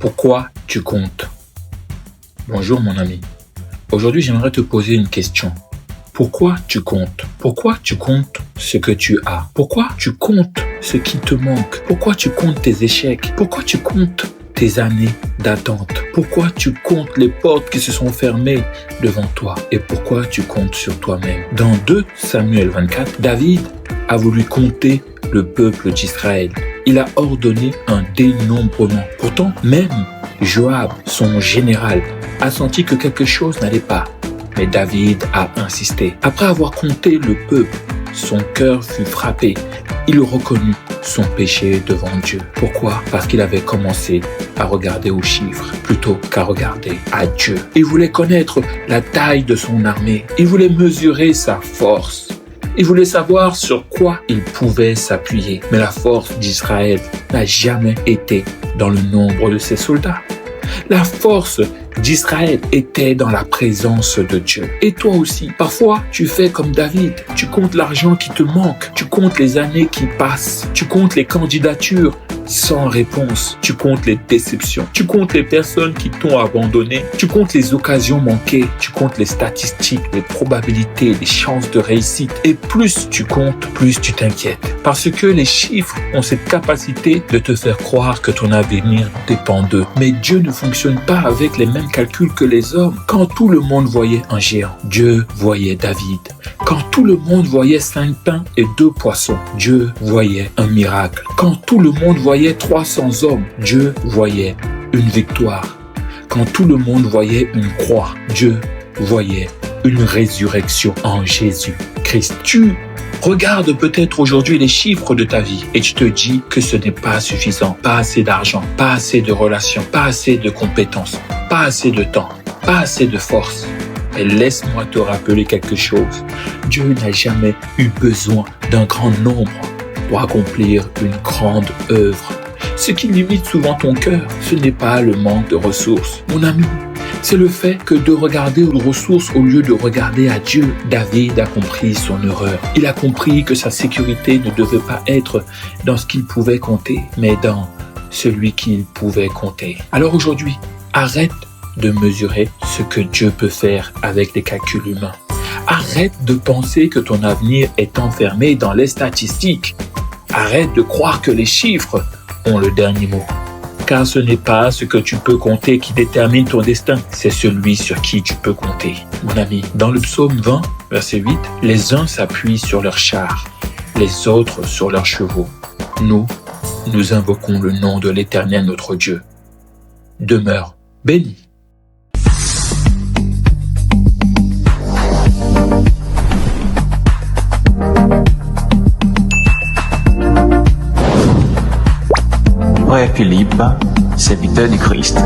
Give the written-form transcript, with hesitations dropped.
Pourquoi tu comptes? Bonjour mon ami. Aujourd'hui, j'aimerais te poser une question. Pourquoi tu comptes? Pourquoi tu comptes ce que tu as? Pourquoi tu comptes ce qui te manque? Pourquoi tu comptes tes échecs? Pourquoi tu comptes tes années d'attente? Pourquoi tu comptes les portes qui se sont fermées devant toi? Et pourquoi tu comptes sur toi-même? Dans 2 Samuel 24, David a voulu compter le peuple d'Israël. Il a ordonné un dénombrement. Pourtant, même Joab, son général, a senti que quelque chose n'allait pas. Mais David a insisté. Après avoir compté le peuple, son cœur fut frappé. Il reconnut son péché devant Dieu. Pourquoi? Parce qu'il avait commencé à regarder aux chiffres plutôt qu'à regarder à Dieu. Il voulait connaître la taille de son armée. Il voulait mesurer sa force. Il voulait savoir sur quoi il pouvait s'appuyer. Mais la force d'Israël n'a jamais été dans le nombre de ses soldats. La force d'Israël était dans la présence de Dieu. Et toi aussi, parfois, tu fais comme David. Tu comptes l'argent qui te manque. Tu comptes les années qui passent. Tu comptes les candidatures sans réponse. Tu comptes les déceptions. Tu comptes les personnes qui t'ont abandonné. Tu comptes les occasions manquées. Tu comptes les statistiques, les probabilités, les chances de réussite. Et plus tu comptes, plus tu t'inquiètes. Parce que les chiffres ont cette capacité de te faire croire que ton avenir dépend d'eux. Mais Dieu ne fonctionne pas avec les mêmes calculs que les hommes. Quand tout le monde voyait un géant, Dieu voyait David. Quand tout le monde voyait 5 pains et 2 poissons, Dieu voyait un miracle. Quand tout le monde voyait 300 hommes, Dieu voyait une victoire. Quand tout le monde voyait une croix, Dieu voyait une résurrection en Jésus-Christ. Tu regardes peut-être aujourd'hui les chiffres de ta vie et tu te dis que ce n'est pas suffisant. Pas assez d'argent, pas assez de relations, pas assez de compétences, pas assez de temps, pas assez de force. Mais laisse-moi te rappeler quelque chose. Dieu n'a jamais eu besoin d'un grand nombre pour accomplir une grande œuvre. Ce qui limite souvent ton cœur, ce n'est pas le manque de ressources. Mon ami, c'est le fait que de regarder aux ressources au lieu de regarder à Dieu. David a compris son erreur. Il a compris que sa sécurité ne devait pas être dans ce qu'il pouvait compter, mais dans celui qu'il pouvait compter. Alors aujourd'hui, arrête de mesurer ce que Dieu peut faire avec des calculs humains. Arrête de penser que ton avenir est enfermé dans les statistiques. Arrête de croire que les chiffres ont le dernier mot. Car ce n'est pas ce que tu peux compter qui détermine ton destin, c'est celui sur qui tu peux compter. Mon ami, dans le psaume 20, verset 8, les uns s'appuient sur leurs chars, les autres sur leurs chevaux. Nous invoquons le nom de l'Éternel notre Dieu. Demeure béni. Re Philippe, serviteur du Christ.